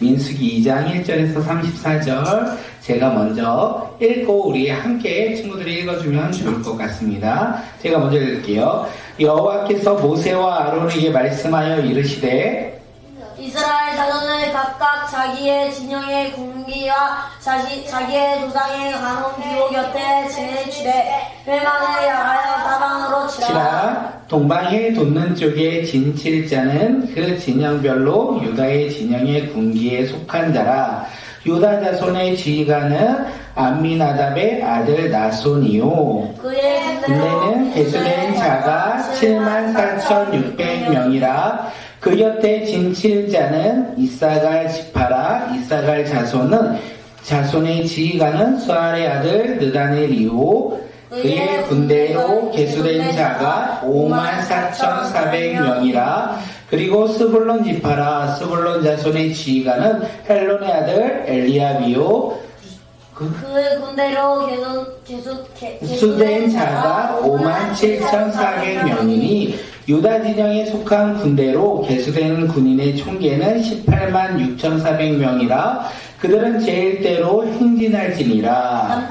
민수기 2장 1절에서 34절 제가 먼저 읽고 우리 함께 친구들이 읽어주면 좋을 것 같습니다. 제가 먼저 읽을게요. 여호와께서 모세와 아론에게 말씀하여 이르시되 이스라엘 자손을 각각 자기의 진영의 군기와 자기의 조상의 가문 기호 곁에 지내치되 회망을 향하여 사방으로 치라. 동방에 돋는 쪽에 진칠자는 그 진영별로 유다의 진영의 군기에 속한 자라. 유다 자손의 지휘관은 암미나답의 아들 나손이요. 그의 군대는 계수된 자가 74,600명이라. 그 곁에 진칠자는 이사갈 지파라. 이사갈 자손의 지휘관은 수알의 아들 느다넬이요. 그의 군대로 계수된 자가 54,400명이라. 그리고 스불론 지파라. 스불론 자손의 지휘관은 헬론의 아들 엘리압이요. 그의 군대로 계수된 자가 57,400명이니 유다 진영에 속한 군대로 계수된 군인의 총계는 186,400명이라. 그들은 제일대로 행진할지니라.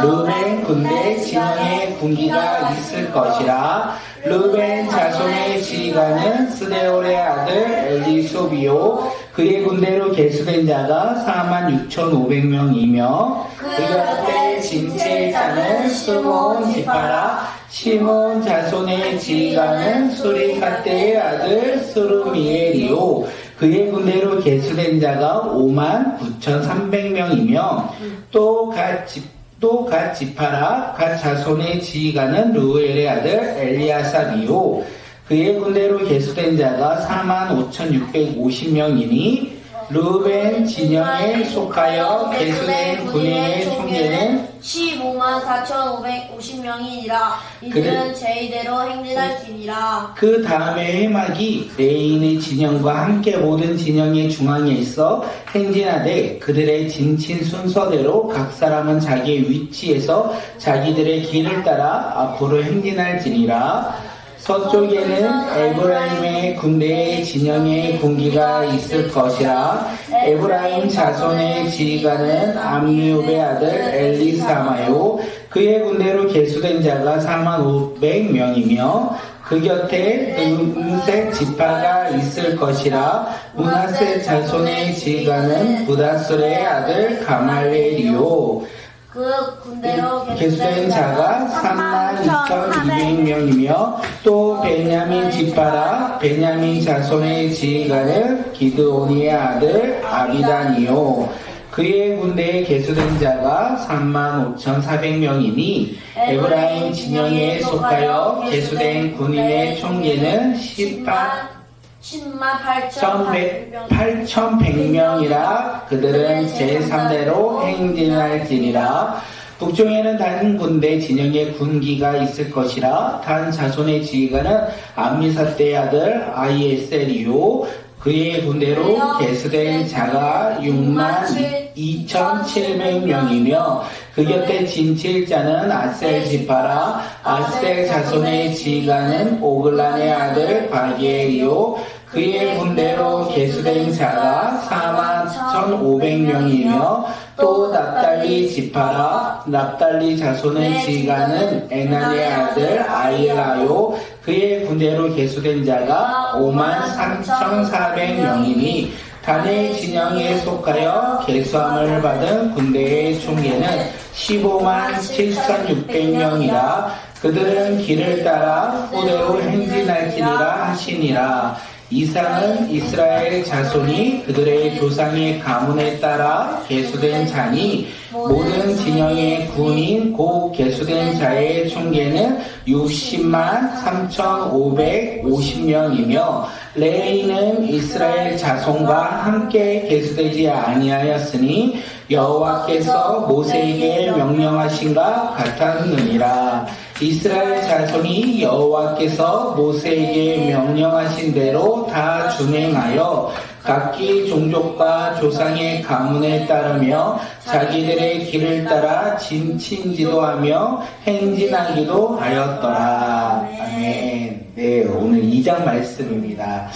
르벤 군대 진영에 군기가 있을 것이라. 르벤 자손의 지휘관은 스데올의 아들 엘리소비요. 그의 군대로 계수된 자가 46,500명이며 그 곁에 진칠자는 스몬 지파라. 시몬 자손의 지휘관은 수리사대의 아들 스루미엘이요. 그의 군대로 계수된 자가 59,300명이며 또 갓 지파라. 갓 자손의 지휘관은 루엘의 아들 엘리아삽이요. 그의 군대로 계수된 자가 45,650명이니 르벤 진영에 속하여 계수된 군인의 총계는 154,550명이니라. 이들은 제이대로 행진할지니라. 그 다음에 회막이 레인의 진영과 함께 모든 진영의 중앙에 있어 행진하되 그들의 진친 순서대로 각 사람은 자기의 위치에서 자기들의 길을 따라 앞으로 행진할지니라. 서쪽에는 에브라임의 군대의 진영에 군기가 있을 것이라. 에브라임 자손의 지휘관은 암미옵의 아들 엘리사마요. 그의 군대로 계수된 자가 45,000명이며 그 곁에 문색 지파가 있을 것이라. 문하세 자손의 지휘관은 부다술의 아들 가말레리요. 그 군대로 계수된 자가 32,200명이며 또 베냐민 지파라. 베냐민 자손의 지휘관은 기드온이의 아들 아비단이요. 그의 군대에 계수된 자가 35,400명이니 에브라임 진영에 속하여 계수된 군인의 총계는 8,100명이라. 그들은 제3대로 행진할지니라. 북쪽에는 단 군대 진영의 군기가 있을 것이라. 단 자손의 지휘관은 암미사대의 아들 아이에셀이요. 그의 군대로 계수된 자가 62,700명이며 그 곁에 진칠자는 아셀 지파라. 아셀 자손의 지휘관은 오글란의 아들 바기엘이요. 그의 군대로 계수된 자가 41,500명이며 또 납달리 지파라. 납달리 자손의 지휘관은 에난의 아들 아이라요. 그의 군대로 계수된 자가 53,400명이니 단의 진영에 속하여 계수함을 받은 군대의 총계는 157,600명이라. 그들은 길을 따라 후대로 행진할지니라 하시니라. 이상은 이스라엘 자손이 그들의 조상의 가문에 따라 계수된 자니 모든 진영의 군인 곧 계수된 자의 총계는 603,550명이며 레이는 이스라엘 자손과 함께 계수되지 아니하였으니 여호와께서 모세에게 명령하신가 같았느니라. 이스라엘 자손이 여호와께서 모세에게 명령하신 대로 다 준행하여 각기 종족과 조상의 가문에 따르며 자기들의 길을 따라 진친지도하며 행진하기도 하였더라. 아멘. 네, 오늘 2장 말씀입니다.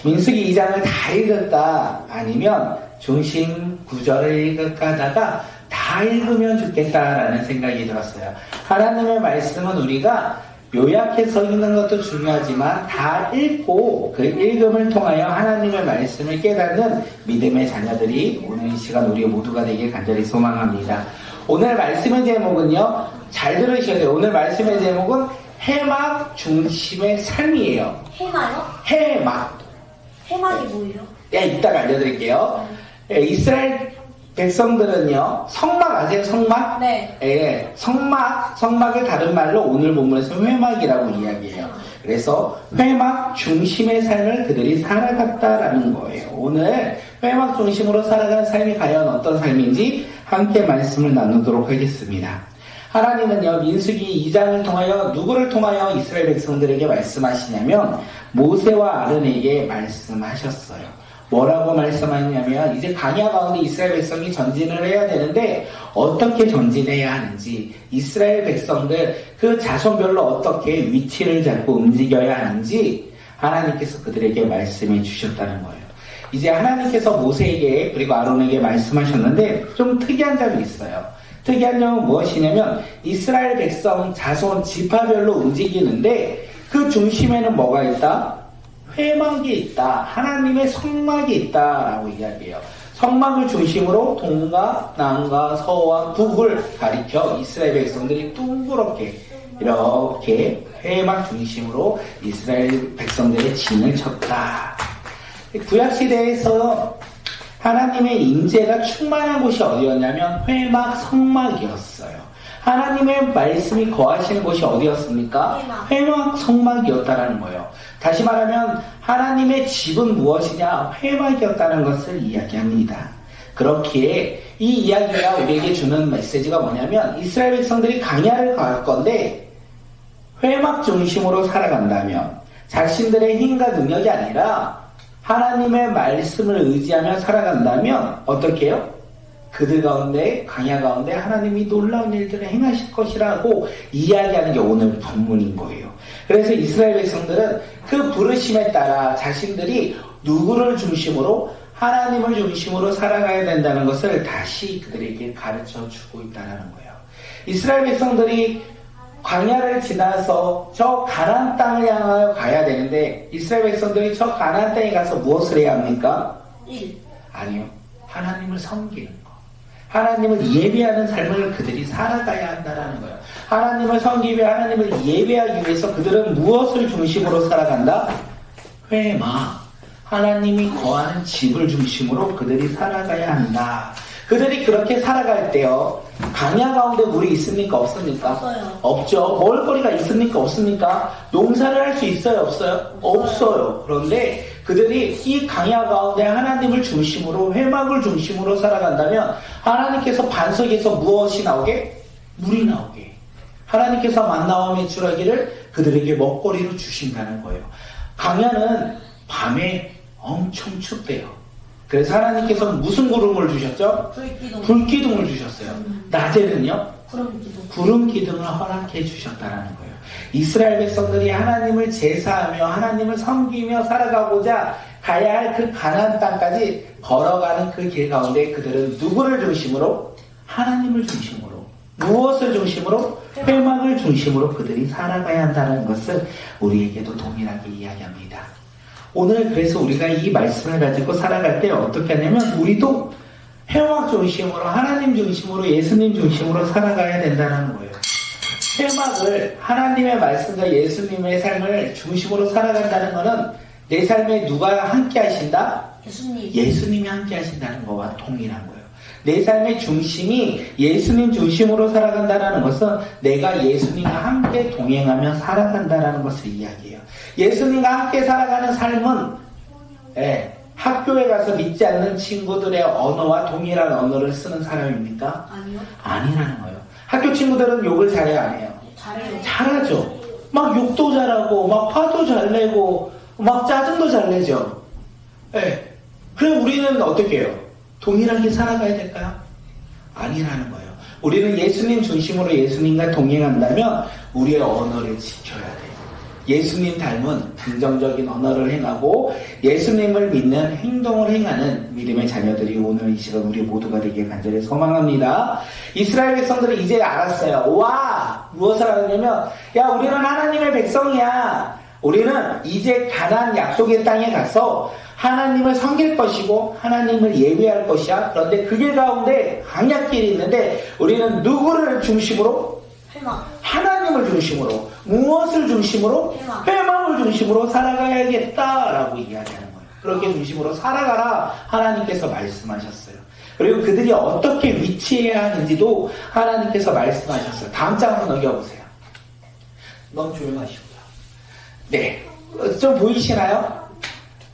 민수기 2장을 다 읽을까 아니면 중심 구절을 읽을까 하다가 다 읽으면 좋겠다라는 생각이 들었어요. 하나님의 말씀은 우리가 요약해서 읽는 것도 중요하지만 다 읽고 그 읽음을 통하여 하나님의 말씀을 깨닫는 믿음의 자녀들이 오늘 이 시간 우리 모두가 되길 간절히 소망합니다. 오늘 말씀의 제목은요, 잘 들으셔야 돼요. 오늘 말씀의 제목은 해막 중심의 삶이에요. 해마요? 해막. 해막이 뭐예요? 네, 이따가 알려드릴게요. 네, 이스라엘 백성들은요, 성막 아세요? 성막? 네. 예, 성막을 다른 말로 오늘 본문에서 회막이라고 이야기해요. 그래서 회막 중심의 삶을 그들이 살아갔다라는 거예요. 오늘 회막 중심으로 살아가는 삶이 과연 어떤 삶인지 함께 말씀을 나누도록 하겠습니다. 하나님은요, 민수기 2장을 통하여 누구를 통하여 이스라엘 백성들에게 말씀하시냐면 모세와 아론에게 말씀하셨어요. 뭐라고 말씀하냐면 이제 광야 가운데 이스라엘 백성이 전진을 해야 되는데 어떻게 전진해야 하는지, 이스라엘 백성들 그 자손별로 어떻게 위치를 잡고 움직여야 하는지 하나님께서 그들에게 말씀해 주셨다는 거예요. 이제 하나님께서 모세에게 그리고 아론에게 말씀하셨는데 좀 특이한 점이 있어요. 특이한 점은 무엇이냐면 이스라엘 백성 자손 지파별로 움직이는데 그 중심에는 뭐가 있다? 회막이 있다. 하나님의 성막이 있다라고 이야기해요. 성막을 중심으로 동과 남과 서와 북을 가리켜 이스라엘 백성들이 둥그렇게 이렇게 회막 중심으로 이스라엘 백성들의 진을 쳤다. 구약시대에서 하나님의 임재가 충만한 곳이 어디였냐면 회막 성막이었어요. 하나님의 말씀이 거하시는 곳이 어디였습니까? 회막 성막이었다는 거예요. 다시 말하면 하나님의 집은 무엇이냐? 회막이었다는 것을 이야기합니다. 그렇기에 이 이야기가 우리에게 주는 메시지가 뭐냐면 이스라엘 백성들이 광야를 갈 건데 회막 중심으로 살아간다면 자신들의 힘과 능력이 아니라 하나님의 말씀을 의지하며 살아간다면 어떻게 해요? 그들 가운데, 광야 가운데 하나님이 놀라운 일들을 행하실 것이라고 이야기하는 게 오늘 본문인 거예요. 그래서 이스라엘 백성들은 그 부르심에 따라 자신들이 누구를 중심으로, 하나님을 중심으로 살아가야 된다는 것을 다시 그들에게 가르쳐 주고 있다는 거예요. 이스라엘 백성들이 광야를 지나서 저 가나안 땅을 향하여 가야 되는데 이스라엘 백성들이 저 가나안 땅에 가서 무엇을 해야 합니까? 아니요. 하나님을 섬기는 거. 하나님을 예배하는 삶을 그들이 살아가야 한다는 거예요. 하나님을 섬기며 하나님을 예배하기 위해서 그들은 무엇을 중심으로 살아간다? 회막. 하나님이 거하는 집을 중심으로 그들이 살아가야 한다. 그들이 그렇게 살아갈 때요, 광야 가운데 물이 있습니까? 없습니까? 없어요. 없죠. 먹을거리가 있습니까? 없습니까? 농사를 할 수 있어요? 없어요? 없어요. 그런데 그들이 이 광야 가운데 하나님을 중심으로, 회막을 중심으로 살아간다면 하나님께서 반석에서 무엇이 나오게? 물이 나오게. 하나님께서 만나와 메추라기를 그들에게 먹거리로 주신다는 거예요. 광야는 밤에 엄청 춥대요. 그래서 하나님께서 무슨 구름을 주셨죠? 불기둥을 주셨어요. 낮에는요? 구름 기둥을 허락해 주셨다는 거예요. 이스라엘 백성들이 하나님을 제사하며 하나님을 섬기며 살아가고자 가야 할 그 가나안 땅까지 걸어가는 그 길 가운데 그들은 누구를 중심으로? 하나님을 중심으로. 무엇을 중심으로? 회막을 중심으로 그들이 살아가야 한다는 것을 우리에게도 동일하게 이야기합니다. 오늘 그래서 우리가 이 말씀을 가지고 살아갈 때 어떻게 하냐면 우리도 회막 중심으로, 하나님 중심으로, 예수님 중심으로 살아가야 된다는 거예요. 회막을, 하나님의 말씀과 예수님의 삶을 중심으로 살아간다는 것은 내 삶에 누가 함께 하신다? 예수님이 함께 하신다는 것과 동일한 거예요. 내 삶의 중심이 예수님 중심으로 살아간다는 것은 내가 예수님과 함께 동행하며 살아간다는 것을 이야기해요. 예수님과 함께 살아가는 삶은 학교에 가서 믿지 않는 친구들의 언어와 동일한 언어를 쓰는 사람입니까? 아니요. 아니라는 거예요. 학교 친구들은 욕을 잘해요, 안 해요? 잘해요. 잘하죠. 막 욕도 잘하고 막 화도 잘 내고 막 짜증도 잘 내죠. 그럼 우리는 어떻게 해요? 동일하게 살아가야 될까요? 아니라는 거예요. 우리는 예수님 중심으로 예수님과 동행한다면 우리의 언어를 지켜야 돼요. 예수님 닮은 긍정적인 언어를 행하고 예수님을 믿는 행동을 행하는 믿음의 자녀들이 오늘 이 시간 우리 모두가 되길 간절히 소망합니다. 이스라엘 백성들은 이제 알았어요. 와! 무엇을 알았냐면 야 우리는 하나님의 백성이야. 우리는 이제 가나안 약속의 땅에 가서 하나님을 섬길 것이고 하나님을 예배할 것이야. 그런데 그 길 가운데 광야길이 있는데 우리는 누구를 중심으로? 희망. 하나님을 중심으로. 무엇을 중심으로? 회망을 중심으로 살아가야겠다라고 이야기하는 거예요. 그렇게 중심으로 살아가라 하나님께서 말씀하셨어요. 그리고 그들이 어떻게 위치해야 하는지도 하나님께서 말씀하셨어요. 다음 장 한번 넘겨보세요. 너무 조용하시고요. 네, 좀 보이시나요?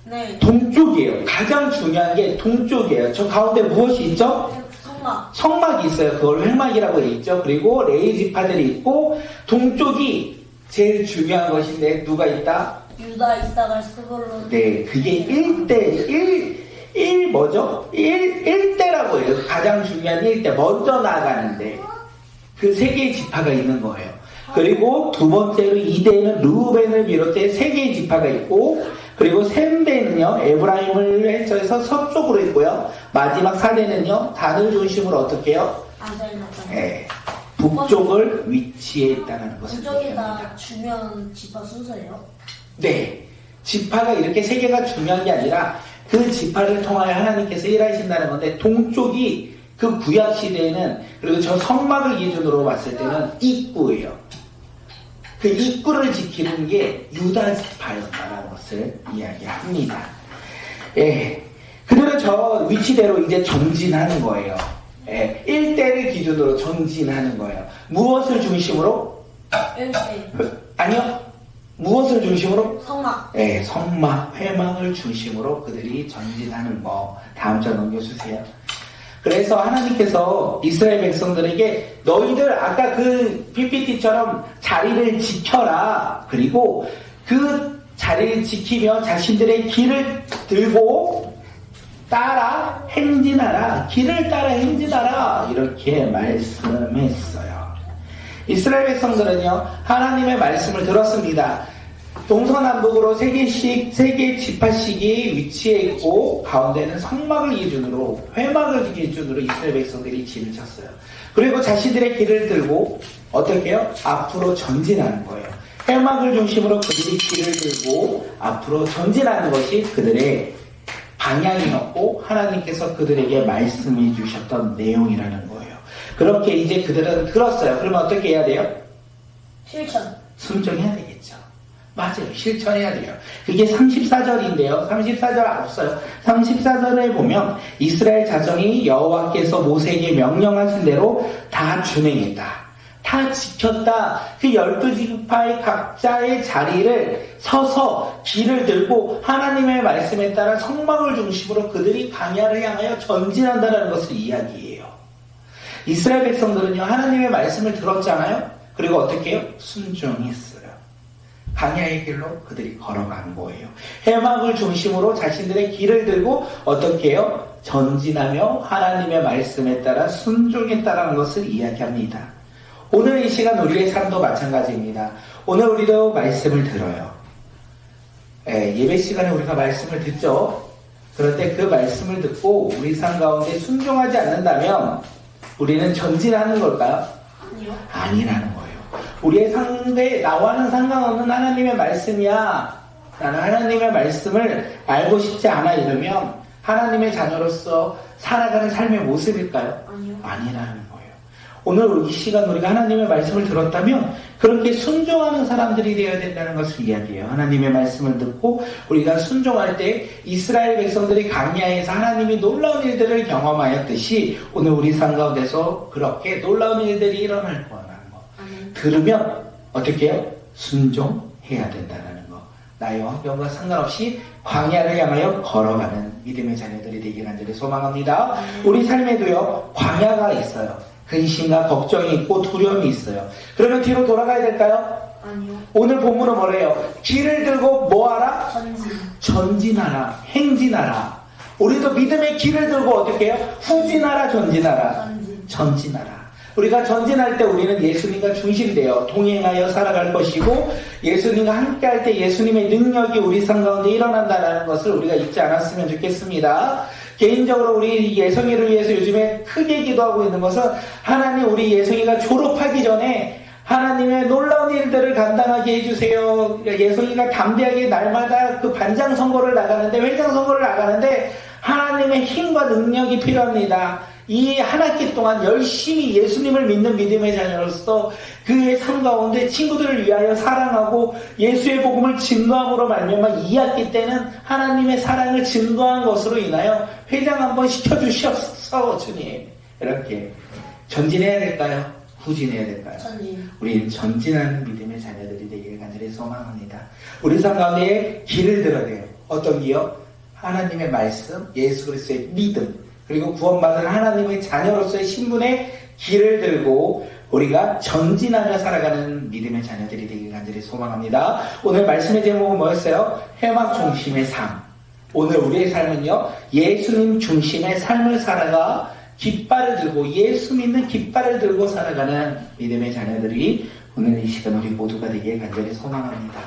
네. 동쪽이에요. 가장 중요한 게 동쪽이에요. 저 가운데 무엇이 있죠? 성막. 성막이 있어요. 그걸 회막이라고 돼 있죠. 그리고 레위 지파들이 있고 동쪽이 제일 중요한 것인데 누가 있다? 유다, 이사갈, 스불론. 네, 그게 1대 뭐죠? 1대라고 해요. 가장 중요한 1대 먼저 나아가는데 그 세 개의 지파가 있는 거예요. 그리고 두 번째로 2대에는 르우벤을 비롯해 세 개의 지파가 있고 그리고 3대는요 에브라임을 해서 서쪽으로 있고요. 마지막 4대는요 단을 중심으로 어떻게 해요? 네, 북쪽을 위치해 있다는 것을 북쪽이 다 중요한 지파 순서예요? 네, 지파가 이렇게 세 개가 중요한 게 아니라 그 지파를 통하여 하나님께서 일하신다는 건데 동쪽이 그 구약 시대에는 그리고 저 성막을 기준으로 봤을 때는 입구예요. 그 입구를 지키는 게 유다 지파였다는 것을 이야기합니다. 예, 그들은 저 위치대로 이제 전진하는 거예요. 예, 1대를 기준으로 전진하는 거예요. 무엇을 중심으로? 1대. 아니요. 무엇을 중심으로? 성막. 예, 성막, 회막을 중심으로 그들이 전진하는 거. 다음 장 넘겨주세요. 그래서 하나님께서 이스라엘 백성들에게 너희들 아까 그 PPT처럼 자리를 지켜라. 그리고 그 자리를 지키며 자신들의 길을 들고 따라 행진하라. 길을 따라 행진하라. 이렇게 말씀했어요. 이스라엘 백성들은요, 하나님의 말씀을 들었습니다. 동서남북으로 세 개 지파씩이 위치해 있고 가운데는 성막을 기준으로 회막을 기준으로 이스라엘 백성들이 길을 쳤어요. 그리고 자신들의 길을 들고 어떻게 해요? 앞으로 전진하는 거예요. 회막을 중심으로 그들이 길을 들고 앞으로 전진하는 것이 그들의 방향이었고 하나님께서 그들에게 말씀해 주셨던 내용이라는 거예요. 그렇게 이제 그들은 들었어요. 그러면 어떻게 해야 돼요? 실천. 순종해야 되겠죠. 맞아요. 실천해야 돼요. 그게 34절인데요. 34절 없어요. 34절에 보면 이스라엘 자손이 여호와께서 모세에게 명령하신 대로 다 준행했다. 다 지켰다. 그 12지파의 각자의 자리를 서서 길을 들고 하나님의 말씀에 따라 성막을 중심으로 그들이 광야를 향하여 전진한다는 것을 이야기해요. 이스라엘 백성들은요. 하나님의 말씀을 들었잖아요. 그리고 어떻게 해요? 순종했어요. 광야의 길로 그들이 걸어간 거예요. 해막을 중심으로 자신들의 길을 들고 어떻게 해요? 전진하며 하나님의 말씀에 따라 순종했다는 것을 이야기합니다. 오늘 이 시간 우리의 삶도 마찬가지입니다. 오늘 우리도 말씀을 들어요. 예배 시간에 우리가 말씀을 듣죠. 그런데 그 말씀을 듣고 우리 삶 가운데 순종하지 않는다면 우리는 전진하는 걸까요? 아니요. 아니라는 거예요. 우리의 상대, 나와는 상관없는 하나님의 말씀이야. 나는 하나님의 말씀을 알고 싶지 않아 이러면 하나님의 자녀로서 살아가는 삶의 모습일까요? 아니요. 아니라는 거예요. 오늘 이 시간 우리가 하나님의 말씀을 들었다면 그렇게 순종하는 사람들이 되어야 된다는 것을 이야기해요. 하나님의 말씀을 듣고 우리가 순종할 때 이스라엘 백성들이 광야에서 하나님이 놀라운 일들을 경험하였듯이 오늘 우리 삶 가운데서 그렇게 놀라운 일들이 일어날 거라는 거. 들으면 어떻게 해요? 순종해야 된다는 거. 나의 환경과 상관없이 광야를 향하여 걸어가는 믿음의 자녀들이 되길 간절히 소망합니다. 우리 삶에도요 광야가 있어요. 근심과 걱정이 있고 두려움이 있어요. 그러면 뒤로 돌아가야 될까요? 아니요. 오늘 본문은 뭐래요? 길을 들고 뭐하라? 전진. 전진하라. 행진하라. 우리도 믿음의 길을 들고 어떻게 해요? 후진하라 전진하라. 전진. 전진하라. 우리가 전진할 때 우리는 예수님과 중심되어 동행하여 살아갈 것이고 예수님과 함께할 때 예수님의 능력이 우리 삶 가운데 일어난다는 것을 우리가 잊지 않았으면 좋겠습니다. 개인적으로 우리 예성이를 위해서 요즘에 크게 기도하고 있는 것은 하나님 우리 예성이가 졸업하기 전에 하나님의 놀라운 일들을 감당하게 해주세요. 예성이가 담대하게 날마다 그 반장 선거를 나가는데 회장 선거를 나가는데 하나님의 힘과 능력이 필요합니다. 이 한 학기 동안 열심히 예수님을 믿는 믿음의 자녀로서 그의 삶 가운데 친구들을 위하여 사랑하고 예수의 복음을 증거함으로 말미암아 2학기 때는 하나님의 사랑을 증거한 것으로 인하여 회장 한번 시켜주시옵소서. 주님, 이렇게 전진해야 될까요? 후진해야 될까요? 전진. 우리는 전진하는 믿음의 자녀들이 되기를 간절히 소망합니다. 우리 삶 가운데 길을 들어야 돼요. 어떤 길이요? 하나님의 말씀, 예수 그리스도의 믿음, 그리고 구원받은 하나님의 자녀로서의 신분의 길을 들고 우리가 전진하며 살아가는 믿음의 자녀들이 되기를 간절히 소망합니다. 오늘 말씀의 제목은 뭐였어요? 회막 중심의 삶. 오늘 우리의 삶은요, 예수님 중심의 삶을 살아가 깃발을 들고 예수 믿는 깃발을 들고 살아가는 믿음의 자녀들이 오늘 이 시간 우리 모두가 되기를 간절히 소망합니다.